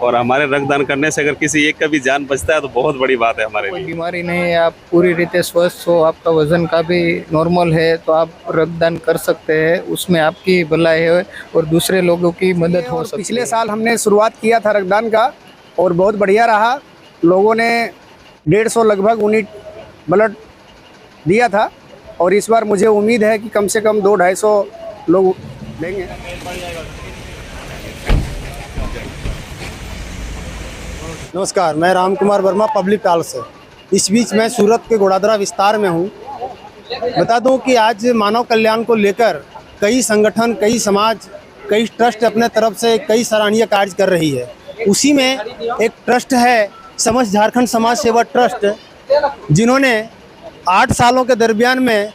और हमारे रक्तदान करने से अगर किसी एक का भी जान बचता है तो बहुत बड़ी बात है हमारे कोई लिए। बीमारी नहीं है, आप पूरी रीते स्वस्थ हो, आपका वजन का भी नॉर्मल है, तो आप रक्तदान कर सकते हैं। उसमें आपकी भलाई है और दूसरे लोगों की मदद हो और सकती पिछले है। साल हमने शुरुआत किया था रक्तदान का और बहुत बढ़िया रहा। लोगों ने 150 लगभग यूनिट ब्लड दिया था और इस बार मुझे उम्मीद है कि कम से कम 200-250 लोग देंगे। नमस्कार, मैं राम कुमार वर्मा पब्लिक टाल से। इस बीच मैं सूरत के घोड़ादरा विस्तार में हूँ। बता दूं कि आज मानव कल्याण को लेकर कई संगठन, कई समाज, कई ट्रस्ट अपने तरफ से कई सराहनीय कार्य कर रही है। उसी में एक ट्रस्ट है समस्त झारखंड समाज सेवा ट्रस्ट, जिन्होंने 8 सालों के दरमियान में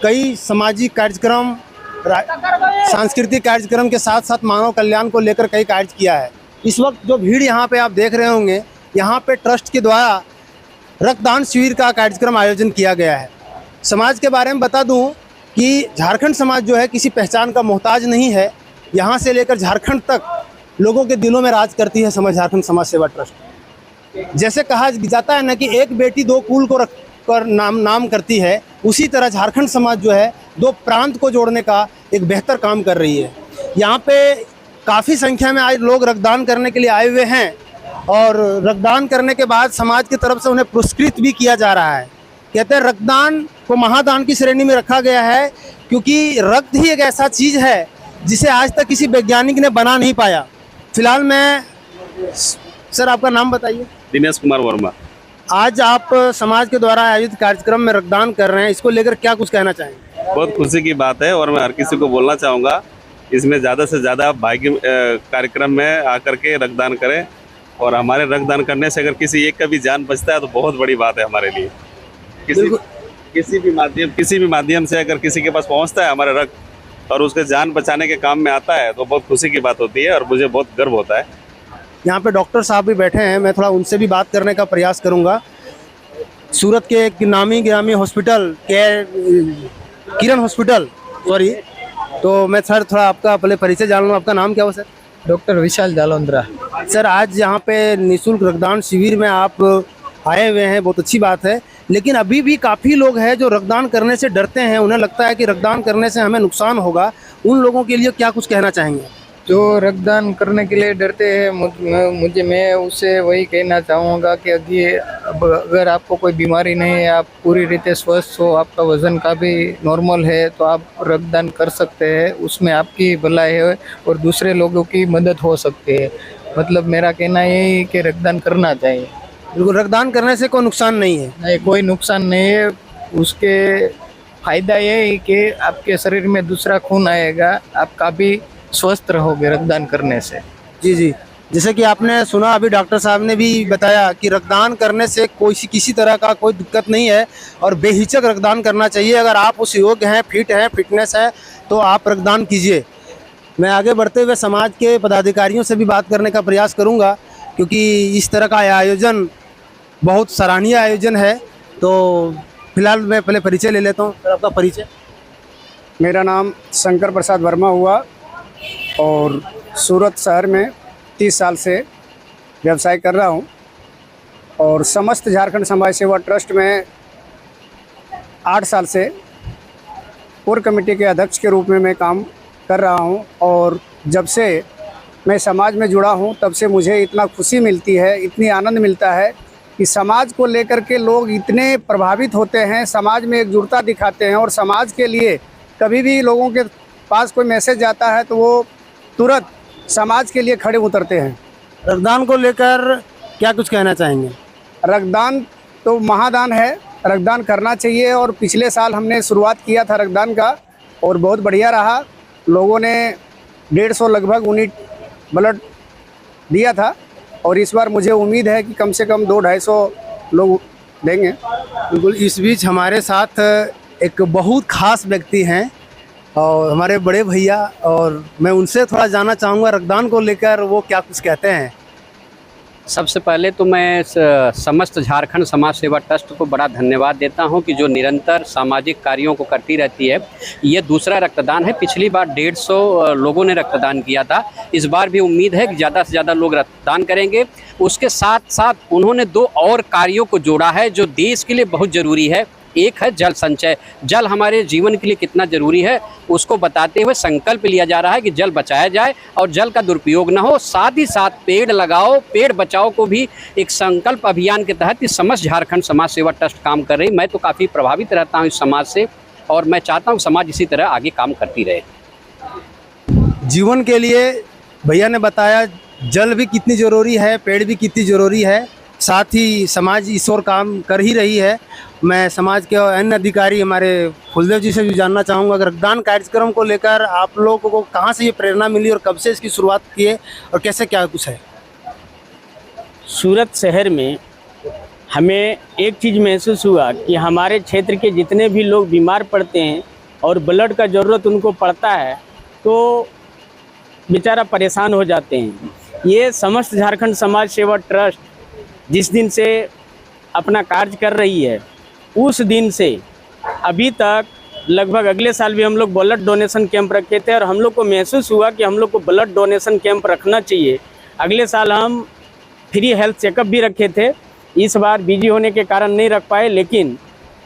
कई सामाजिक कार्यक्रम, सांस्कृतिक कार्यक्रम के साथ साथ मानव कल्याण को लेकर कई कार्य किया है। इस वक्त जो भीड़ यहाँ पे आप देख रहे होंगे, यहाँ पे ट्रस्ट के द्वारा रक्तदान शिविर का कार्यक्रम आयोजन किया गया है। समाज के बारे में बता दूं कि झारखंड समाज जो है किसी पहचान का मोहताज नहीं है। यहाँ से लेकर झारखंड तक लोगों के दिलों में राज करती है समझ झारखंड समाज सेवा ट्रस्ट। जैसे कहा जाता है ना कि एक बेटी 2 कुल को रख कर नाम करती है, उसी तरह झारखंड समाज जो है 2 प्रांत को जोड़ने का एक बेहतर काम कर रही है। यहाँ पे काफ़ी संख्या में आज लोग रक्तदान करने के लिए आए हुए हैं और रक्तदान करने के बाद समाज की तरफ से उन्हें पुरस्कृत भी किया जा रहा है। कहते हैं रक्तदान को महादान की श्रेणी में रखा गया है, क्योंकि रक्त ही एक ऐसा चीज़ है जिसे आज तक किसी वैज्ञानिक ने बना नहीं पाया। फिलहाल मैं, सर आपका नाम बताइए। दिनेश कुमार वर्मा। आज आप समाज के द्वारा आयोजित कार्यक्रम में रक्तदान कर रहे हैं, इसको लेकर क्या कुछ कहना चाहेंगे? बहुत खुशी की बात है और मैं हर किसी को बोलना चाहूँगा इसमें ज़्यादा से ज़्यादा भाग्य कार्यक्रम में आकर के रक्तदान करें। और हमारे रक्तदान करने से अगर किसी एक का भी जान बचता है तो बहुत बड़ी बात है हमारे लिए। किसी भी माध्यम से अगर किसी के पास पहुंचता है हमारा रक्त और उसके जान बचाने के काम में आता है तो बहुत खुशी की बात होती है और मुझे बहुत गर्व होता है। यहाँ पे डॉक्टर साहब भी बैठे हैं, मैं थोड़ा उनसे भी बात करने का प्रयास करूँगा। सूरत के एक नामी गिरामी हॉस्पिटल किरण हॉस्पिटल, सॉरी, तो मैं सर थोड़ा आपका पहले परिचय जान लूँ। आपका नाम क्या हो सर? डॉक्टर विशाल जालंधरा। सर आज यहाँ पे निःशुल्क रक्तदान शिविर में आप आए हुए हैं, बहुत अच्छी बात है। लेकिन अभी भी काफ़ी लोग हैं जो रक्तदान करने से डरते हैं, उन्हें लगता है कि रक्तदान करने से हमें नुकसान होगा। उन लोगों के लिए क्या कुछ कहना चाहेंगे? जो रक्तदान करने के लिए डरते हैं, मैं उससे वही कहना चाहूँगा कि अगर आपको कोई बीमारी नहीं है, आप पूरी रीते स्वस्थ हो, आपका वजन का भी नॉर्मल है, तो आप रक्तदान कर सकते हैं। उसमें आपकी भलाई है और दूसरे लोगों की मदद हो सकती है। मतलब मेरा कहना यही कि रक्तदान करना चाहिए। बिल्कुल, रक्तदान करने से कोई नुकसान नहीं है। नहीं, कोई नुकसान नहीं है। उसके फायदा ये है कि आपके शरीर में दूसरा खून आएगा, आप काफ़ी स्वस्थ रहोगे रक्तदान करने से। जी जी, जैसे कि आपने सुना अभी डॉक्टर साहब ने भी बताया कि रक्तदान करने से किसी तरह का कोई दिक्कत नहीं है और बेहिचक रक्तदान करना चाहिए। अगर आप उस योग्य हैं, फिट हैं, फिटनेस है, तो आप रक्तदान कीजिए। मैं आगे बढ़ते हुए समाज के पदाधिकारियों से भी बात करने का प्रयास करूंगा, क्योंकि इस तरह का आयोजन बहुत सराहनीय आयोजन है। तो फिलहाल मैं पहले परिचय ले लेता हूँ। सर आपका परिचय? मेरा नाम शंकर प्रसाद वर्मा हुआ और सूरत शहर में 30 साल से व्यवसाय कर रहा हूं और समस्त झारखंड समाज सेवा ट्रस्ट में 8 साल से कोर कमेटी के अध्यक्ष के रूप में मैं काम कर रहा हूं। और जब से मैं समाज में जुड़ा हूं तब से मुझे इतना खुशी मिलती है, इतनी आनंद मिलता है कि समाज को लेकर के लोग इतने प्रभावित होते हैं, समाज में एकजुटता दिखाते हैं और समाज के लिए कभी भी लोगों के पास कोई मैसेज आता है तो वो तुरंत समाज के लिए खड़े उतरते हैं। रक्तदान को लेकर क्या कुछ कहना चाहेंगे? रक्तदान तो महादान है, रक्तदान करना चाहिए और पिछले साल हमने शुरुआत किया था रक्तदान का और बहुत बढ़िया रहा। लोगों ने 150 लगभग यूनिट ब्लड दिया था और इस बार मुझे उम्मीद है कि कम से कम 200-250 लोग देंगे। बिल्कुल, इस बीच हमारे साथ एक बहुत खास व्यक्ति हैं और हमारे बड़े भैया, और मैं उनसे थोड़ा जानना चाहूँगा रक्तदान को लेकर वो क्या कुछ कहते हैं। सबसे पहले तो मैं समस्त झारखंड समाज सेवा ट्रस्ट को बड़ा धन्यवाद देता हूं कि जो निरंतर सामाजिक कार्यों को करती रहती है। ये दूसरा रक्तदान है। पिछली बार 150 लोगों ने रक्तदान किया था। इस बार भी उम्मीद है कि ज़्यादा से ज़्यादा लोग रक्तदान करेंगे। उसके साथ साथ उन्होंने 2 और कार्यों को जोड़ा है जो देश के लिए बहुत ज़रूरी है। एक है जल संचय। जल हमारे जीवन के लिए कितना ज़रूरी है उसको बताते हुए संकल्प लिया जा रहा है कि जल बचाया जाए और जल का दुरुपयोग ना हो। साथ ही साथ पेड़ लगाओ पेड़ बचाओ को भी एक संकल्प अभियान के तहत इस समस्त झारखंड समाज सेवा ट्रस्ट काम कर रही। मैं तो काफ़ी प्रभावित रहता हूँ इस समाज से और मैं चाहता हूँ समाज इसी तरह आगे काम करती रहे। जीवन के लिए भैया ने बताया जल भी कितनी ज़रूरी है, पेड़ भी कितनी ज़रूरी है, साथ ही समाज इस ओर काम कर ही रही है। मैं समाज के अन्य अधिकारी हमारे फुलदेव जी से भी जानना चाहूँगा कि रक्तदान कार्यक्रम को लेकर आप लोगों को कहाँ से ये प्रेरणा मिली और कब से इसकी शुरुआत की है और कैसे क्या कुछ है। सूरत शहर में हमें एक चीज़ महसूस हुआ कि हमारे क्षेत्र के जितने भी लोग बीमार पड़ते हैं और ब्लड का ज़रूरत उनको पड़ता है तो बेचारा परेशान हो जाते हैं। ये समस्त झारखंड समाज सेवा ट्रस्ट जिस दिन से अपना कार्य कर रही है उस दिन से अभी तक लगभग अगले साल भी हम लोग ब्लड डोनेशन कैंप रखे थे और हम लोग को महसूस हुआ कि हम लोग को ब्लड डोनेशन कैंप रखना चाहिए। अगले साल हम फ्री हेल्थ चेकअप भी रखे थे। इस बार बिजी होने के कारण नहीं रख पाए, लेकिन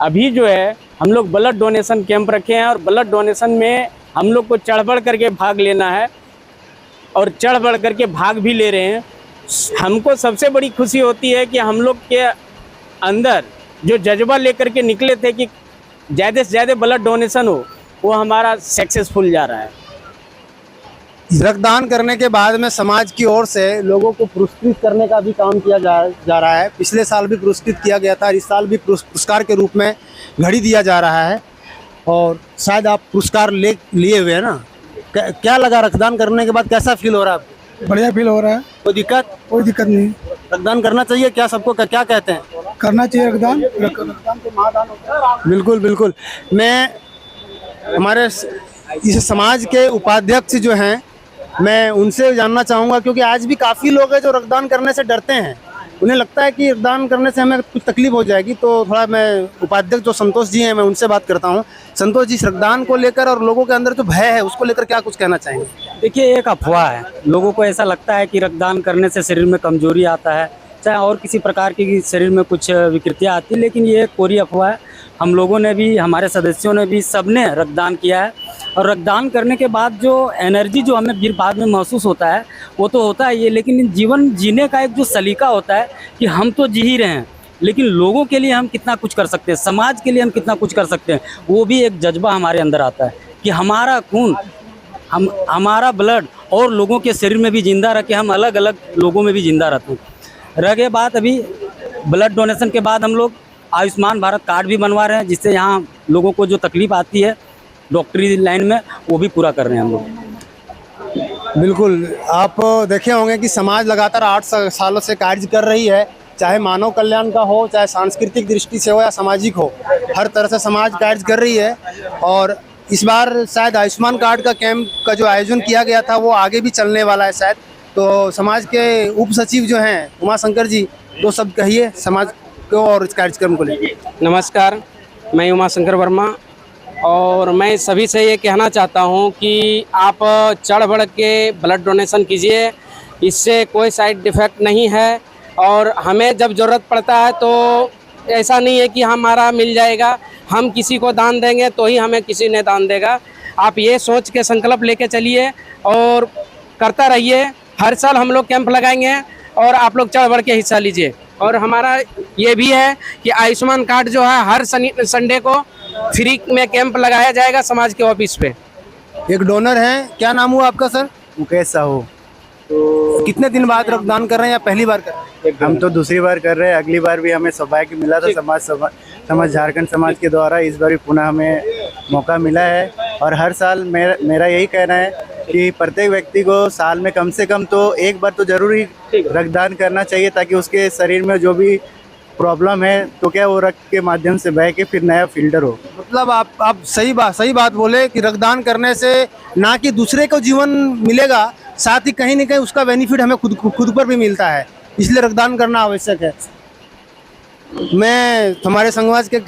अभी जो है हम लोग ब्लड डोनेशन कैंप रखे हैं और ब्लड डोनेशन में हम लोग को चढ़ बढ़ करके भाग लेना है और चढ़ बढ़ करके भाग भी ले रहे हैं। हमको सबसे बड़ी खुशी होती है कि हम लोग के अंदर जो जज्बा लेकर के निकले थे कि ज़्यादा से ज़्यादा ब्लड डोनेशन हो वो हमारा सक्सेसफुल जा रहा है। रक्तदान करने के बाद में समाज की ओर से लोगों को पुरस्कृत करने का भी काम किया जा रहा है। पिछले साल भी पुरस्कृत किया गया था, इस साल भी पुरस्कार के रूप में घड़ी दिया जा रहा है और शायद आप पुरस्कार लिए हुए हैं ना। क्या लगा रक्तदान करने के बाद, कैसा फील हो रहा है आपको? बढ़िया फील हो रहा है। कोई दिक्कत? कोई दिक्कत नहीं। रक्तदान करना चाहिए क्या सबको? क्या कहते हैं? करना चाहिए रक्तदान। रक्तदान तो महादान होता है। बिल्कुल बिल्कुल। मैं हमारे इस समाज के उपाध्यक्ष जो हैं मैं उनसे जानना चाहूँगा, क्योंकि आज भी काफ़ी लोग हैं जो रक्तदान करने से डरते हैं। उन्हें लगता है कि रक्तदान करने से हमें कुछ तकलीफ हो जाएगी। तो थोड़ा मैं उपाध्यक्ष जो संतोष जी हैं मैं उनसे बात करता हूँ। संतोष जी, रक्तदान को लेकर और लोगों के अंदर जो भय है उसको लेकर क्या कुछ कहना चाहेंगे? देखिए, एक अफवाह है। लोगों को ऐसा लगता है कि रक्तदान करने से शरीर में कमजोरी आता है, चाहे और किसी प्रकार की शरीर में कुछ विकृतियाँ आती है, लेकिन ये कोरी अफवाह है। हम लोगों ने भी, हमारे सदस्यों ने भी, सबने रक्तदान किया है और रक्तदान करने के बाद जो एनर्जी जो हमें फिर बाद में महसूस होता है वो तो होता है ये, लेकिन जीवन जीने का एक जो सलीका होता है कि हम तो जी ही रहे हैं लेकिन लोगों के लिए हम कितना कुछ कर सकते हैं, समाज के लिए हम कितना कुछ कर सकते हैं, वो भी एक जज्बा हमारे अंदर आता है कि हमारा खून, हमारा ब्लड और लोगों के शरीर में भी जिंदा रखे, हम अलग अलग लोगों में भी जिंदा रहते हैं। रह गए बात अभी ब्लड डोनेशन के बाद हम लोग आयुष्मान भारत कार्ड भी बनवा रहे हैं, जिससे यहाँ लोगों को जो तकलीफ आती है डॉक्टरी लाइन में वो भी पूरा कर रहे हैं हम लोग। बिल्कुल, आप देखे होंगे कि समाज लगातार 8 सालों से कार्य कर रही है, चाहे मानव कल्याण का हो, चाहे सांस्कृतिक दृष्टि से हो या सामाजिक हो, हर तरह से समाज कार्य कर रही है। और इस बार शायद आयुष्मान कार्ड का कैंप का जो आयोजन किया गया था वो आगे भी चलने वाला है शायद। तो समाज के उप सचिव जो हैं उमाशंकर जी, दो शब्द कहिए समाज को और इस कार्यक्रम को लेकर। नमस्कार, मैं उमाशंकर वर्मा और मैं सभी से ये कहना चाहता हूँ कि आप चढ़ बढ़ के ब्लड डोनेशन कीजिए, इससे कोई साइड इफ़ेक्ट नहीं है। और हमें जब ज़रूरत पड़ता है तो ऐसा नहीं है कि हमारा मिल जाएगा, हम किसी को दान देंगे तो ही हमें किसी ने दान देगा। आप ये सोच के संकल्प लेके चलिए और करता रहिए। हर साल हम लोग कैंप लगाएंगे और आप लोग चढ़ बढ़ के हिस्सा लीजिए। और हमारा ये भी है कि आयुष्मान कार्ड जो है हर संडे को फ्री में कैंप लगाया जाएगा समाज के ऑफिस पे। एक डोनर हैं, क्या नाम हुआ आपका सर? मुकेश साहू। तो कितने दिन बाद रक्तदान कर रहे हैं या पहली बार कर रहे हैं? हम तो दूसरी बार कर रहे हैं। अगली बार भी हमें सौभाग्य मिला था समाज झारखंड समाज के द्वारा, इस बार भी पुनः हमें मौका मिला है। और हर साल मेरा यही कहना है कि प्रत्येक व्यक्ति को साल में कम से कम तो एक बार तो जरूर ही रक्तदान करना चाहिए, ताकि उसके शरीर में जो भी प्रॉब्लम है तो क्या वो रक्त के माध्यम से बह के फिर नया फिल्टर हो। मतलब आप सही बात बोले कि रक्तदान करने से ना कि दूसरे को जीवन मिलेगा, साथ ही कहीं ना कहीं उसका बेनिफिट हमें खुद पर भी मिलता है। इसलिए रक्तदान करना आवश्यक है। मैं हमारे संघवास के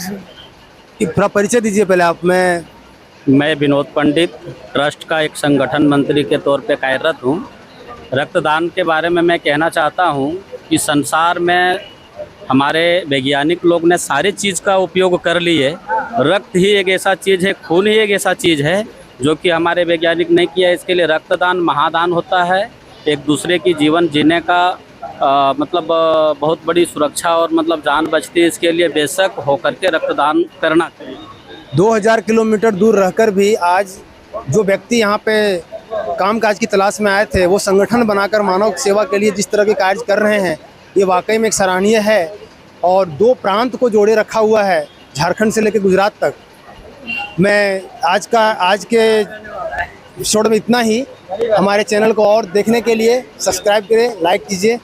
थोड़ा परिचय दीजिए पहले आप। मैं विनोद पंडित ट्रस्ट का एक संगठन मंत्री के तौर पे कार्यरत हूँ। रक्तदान के बारे में मैं कहना चाहता हूँ कि संसार में हमारे वैज्ञानिक लोग ने सारी चीज़ का उपयोग कर ली है। रक्त ही एक ऐसा चीज़ है, खून ही एक ऐसा चीज़ है जो कि हमारे वैज्ञानिक ने किया। इसके लिए रक्तदान महादान होता है। एक दूसरे की जीवन जीने का बहुत बड़ी सुरक्षा और जान बचती है। इसके लिए बेशक होकर के रक्तदान करना चाहिए। 2000 किलोमीटर दूर रहकर भी आज जो व्यक्ति यहाँ पे कामकाज की तलाश में आए थे, वो संगठन बनाकर मानव सेवा के लिए जिस तरह के कार्य कर रहे हैं, ये वाकई में एक सराहनीय है। और 2 प्रांत को जोड़े रखा हुआ है, झारखंड से लेकर गुजरात तक। मैं आज के एपिसोड में इतना ही। हमारे चैनल को और देखने के लिए सब्सक्राइब करें, लाइक कीजिए।